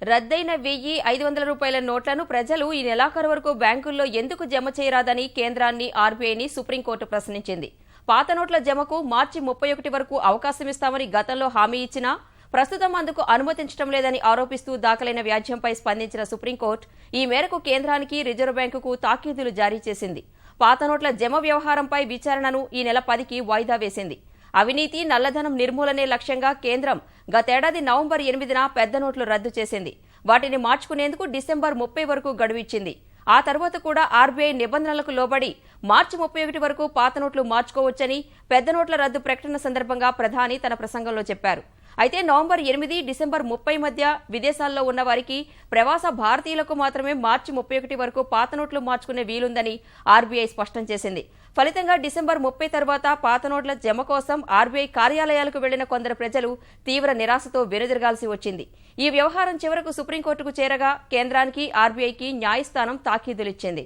రద్దయిన 1,500 రూపాయల నోట్లను ప్రజలు ఈ నెలాఖరు వరకు బ్యాంకుల్లో ఎందుకు జమ చేయరాదని కేంద్రాన్ని ఆర్బీఐని సుప్రీంకోర్టు ప్రశ్నించింది. పాత నోట్ల జమకు మార్చి 31 వరకు అవకాశమిస్తామని గతంలో హామీ ఇచ్చినా ప్రస్తుతం అందుకు అనుమతించడం లేదని ఆరోపిస్తూ దాఖలైన వ్యాజ్యంపై స్పందించిన సుప్రీంకోర్టు ఈ మేరకు కేంద్రానికి రిజర్వు బ్యాంకుకు తాకీదులు జారీ చేసింది. పాత నోట్ల జమ వ్యవహారంపై విచారణను ఈ నెల 10కి వాయిదా వేసింది. అవినీతి, నల్లధనం నిర్మూలనే లక్ష్యంగా కేంద్రం గతేడాది నవంబర్ 8న పెద్ద నోట్లు రద్దు చేసింది. వాటిని మార్చుకునేందుకు డిసెంబర్ 30 వరకు గడువు ఇచ్చింది. ఆ తర్వాత కూడా ఆర్బీఐ నిబంధనలకు లోబడి మార్చి 31 వరకు పాత నోట్లు మార్చుకోవచ్చని పెద్ద నోట్ల రద్దు ప్రకటన సందర్భంగా ప్రధాని తన ప్రసంగంలో చెప్పారు. అయితే నవంబర్ 8, డిసెంబర్ 30 మధ్య విదేశాల్లో ఉన్న వారికి, ప్రవాస భారతీయులకు మాత్రమే మార్చి 31 వరకు పాత నోట్లు మార్చుకునే వీలుందని ఆర్బీఐ స్పష్టం చేసింది. ఫలితంగా డిసెంబర్ 30 తర్వాత పాత నోట్ల జమ కోసం ఆర్బీఐ కార్యాలయాలకు వెళ్లిన కొందరు ప్రజలు తీవ్ర నిరాశతో వెనుదిరగాల్సి వచ్చింది. ఈ వ్యవహారం చివరకు సుప్రీంకోర్టుకు చేరగా కేంద్రానికి, ఆర్బీఐకి న్యాయస్థానం తాకీదులిచ్చింది.